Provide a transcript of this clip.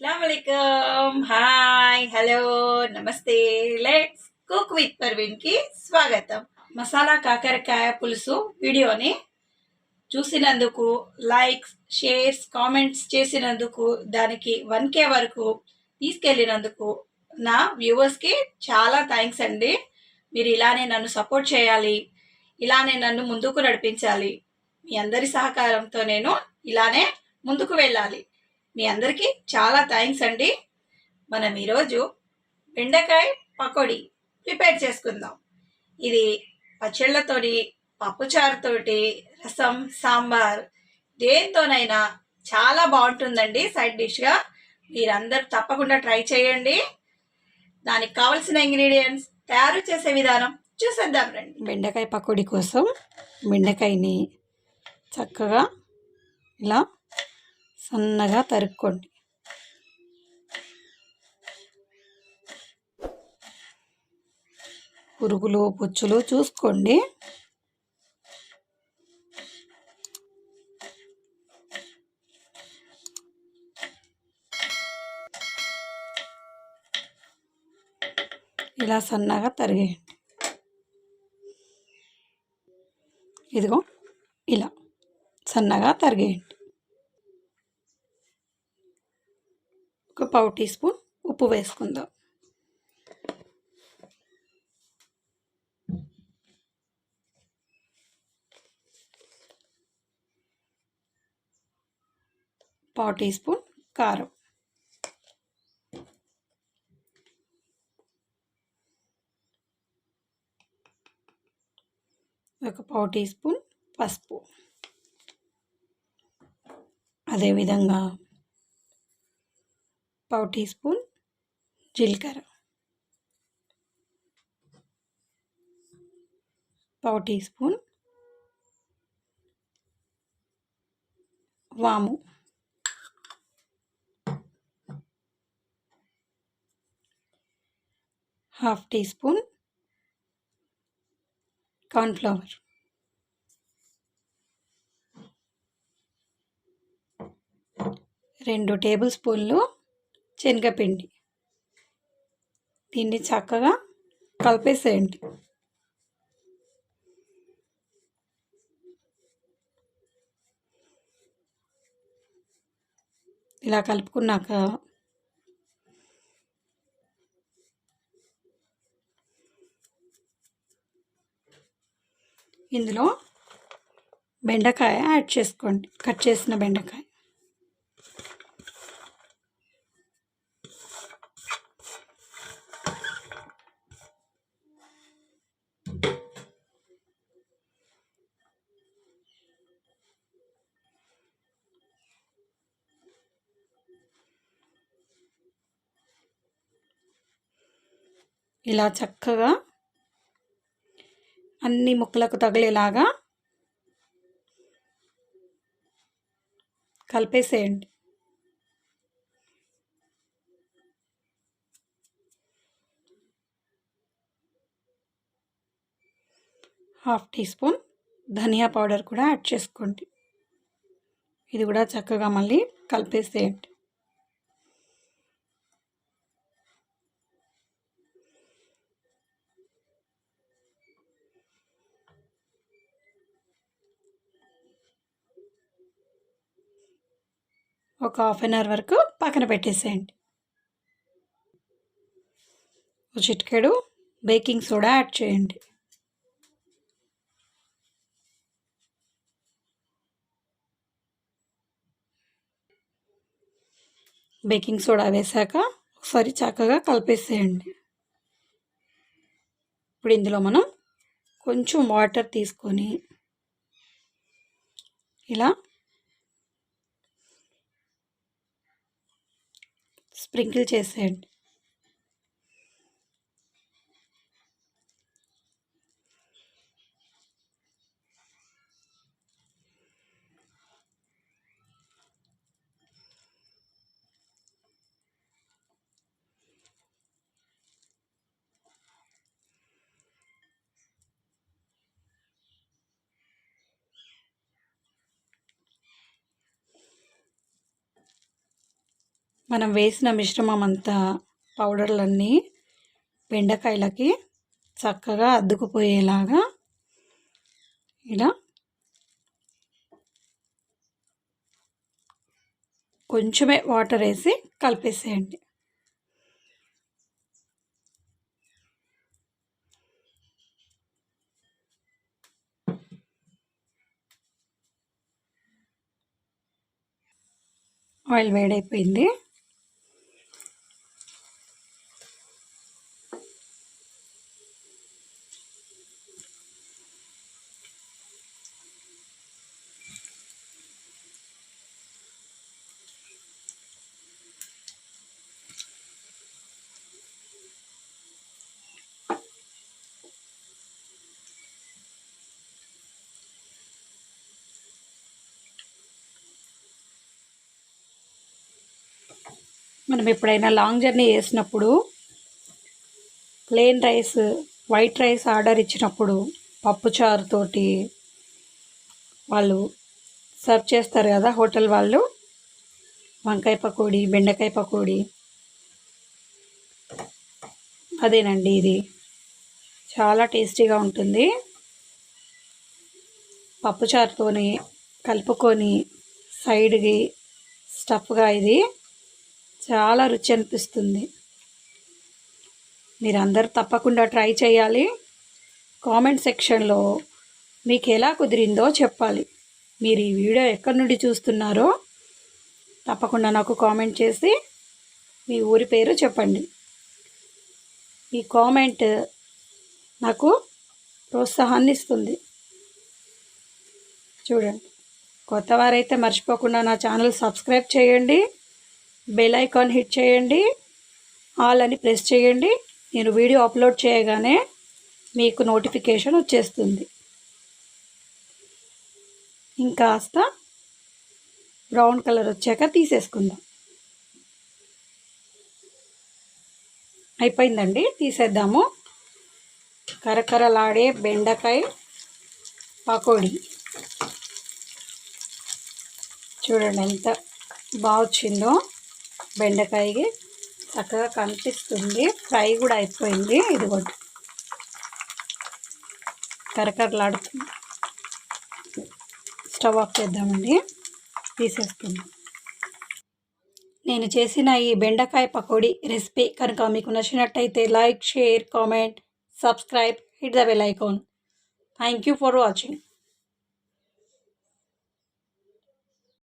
अस्सलामुअलैकुम, hi, hello, నమస్తే. Let's cook with పర్వీన్కి స్వాగతం. మసాలా కాకరకాయ పులుసు వీడియోని చూసినందుకు, లైక్స్, షేర్స్, కామెంట్స్ చేసినందుకు, దానికి 1K వరకు తీసుకెళ్ళినందుకు నా వ్యూవర్స్కి చాలా థ్యాంక్స్ అండి. మీరు ఇలానే నన్ను సపోర్ట్ చేయాలి, ఇలానే నన్ను ముందుకు నడిపించాలి. మీ అందరి సహకారంతో నేను ఇలానే ముందుకు వెళ్ళాలి. మీ అందరికీ చాలా థ్యాంక్స్ అండి. మనం ఈరోజు బెండకాయ పకోడీ ప్రిపేర్ చేసుకుందాం. ఇది పచ్చళ్ళతోటి, పప్పుచారుతోటి, రసం, సాంబార్ దేంతోనైనా చాలా బాగుంటుందండి. సైడ్ డిష్గా మీరందరూ తప్పకుండా ట్రై చేయండి. దానికి కావలసిన ఇంగ్రీడియంట్స్, తయారు చేసే విధానం చూసేద్దాం రండి. బెండకాయ పకోడీ కోసం బెండకాయని చక్కగా ఇలా సన్నగా తరుక్కోండి. పురుగులు పుచ్చులు చూసుకోండి. ఇలా సన్నగా తరిగేయండి. ఇదిగో ఇలా సన్నగా తరిగేయండి. ఒక పావు టీ స్పూన్ ఉప్పు వేసుకుందాం. పావు టీ స్పూన్ కారం, ఒక పావు టీ స్పూన్ పసుపు, అదేవిధంగా పావు టీ స్పూన్ జీలకర్ర, పావు టీ స్పూన్ వాము, half teaspoon cornflour, 2 table స్పూన్లు శనగపిండి. దీన్ని చక్కగా కలిపేసేయండి. ఇలా కలుపుకున్నాక ఇందులో బెండకాయ యాడ్ చేసుకోండి. కట్ చేసిన బెండకాయ, ఇలా చక్కగా అన్ని ముక్కలకు తగిలేలాగా కలిపేసేయండి. హాఫ్ టీ స్పూన్ ధనియా పౌడర్ కూడా యాడ్ చేసుకోండి. ఇది కూడా చక్కగా మళ్ళీ కలిపేసేయండి. ఒక హాఫ్ అన్ అవర్ వరకు పక్కన పెట్టేసేయండి. ఒక చిటికెడు బేకింగ్ సోడా యాడ్ చేయండి. బేకింగ్ సోడా వేసాక ఒకసారి చక్కగా కలిపేసేయండి. ఇప్పుడు ఇందులో మనం కొంచెం వాటర్ తీసుకొని ఇలా స్ప్రింకిల్ చేసేయండి. మనం వేసిన మిశ్రమం అంతా పౌడర్లన్నీ బెండకాయలకి చక్కగా అద్దుకుపోయేలాగా ఇలా కొంచెమే వాటర్ వేసి కలిపేసేయండి. ఆయిల్ వేడైపోయింది. మనం ఎప్పుడైనా లాంగ్ జర్నీ చేసినప్పుడు plain rice, white rice order ఇచ్చినప్పుడు పప్పుచారుతోటి వాళ్ళు సర్వ్ చేస్తారు కదా హోటల్ వాళ్ళు, వంకాయ పకోడీ, బెండకాయ పకోడీ, అదేనండి ఇది. చాలా టేస్టీగా ఉంటుంది. పప్పుచారుతోని కలుపుకొని సైడ్కి స్టఫ్గా ఇది చాలా రుచి అనిపిస్తుంది. మీరందరూ తప్పకుండా ట్రై చేయాలి. కామెంట్ సెక్షన్లో మీకు ఎలా కుదిరిందో చెప్పాలి. మీరు ఈ వీడియో ఎక్కడి నుండి చూస్తున్నారో తప్పకుండా నాకు కామెంట్ చేసి మీ ఊరి పేరు చెప్పండి. మీ కామెంట్ నాకు ప్రోత్సాహాన్ని ఇస్తుంది. చూడండి, కొత్త వారైతే మర్చిపోకుండా నా ఛానల్ సబ్స్క్రైబ్ చేయండి, బెల్ ఐకాన్ హిట్ చేయండి, ఆల్ అని ప్రెస్ చేయండి. నేను వీడియో అప్లోడ్ చేయగానే మీకు నోటిఫికేషన్ వచ్చేస్తుంది. ఇంకాస్త బ్రౌన్ కలర్ వచ్చాక తీసేసుకుందాం. అయిపోయిందండి, తీసేద్దాము. కరకరలాడే బెండకాయ పకోడీ చూడండి ఎంత బాగా వచ్చిందో. బెండకాయకి చక్కగా కనిపిస్తుంది. ఫ్రై కూడా అయిపోయింది. ఇది కూడా కరకరలాడుతుంది. స్టవ్ ఆఫ్ చేద్దామండి, తీసేసుకుందాం. నేను చేసిన ఈ బెండకాయ పకోడీ రెసిపీ కనుక మీకు నచ్చినట్టయితే like, share, comment, subscribe, hit the bell icon. Thank you for watching.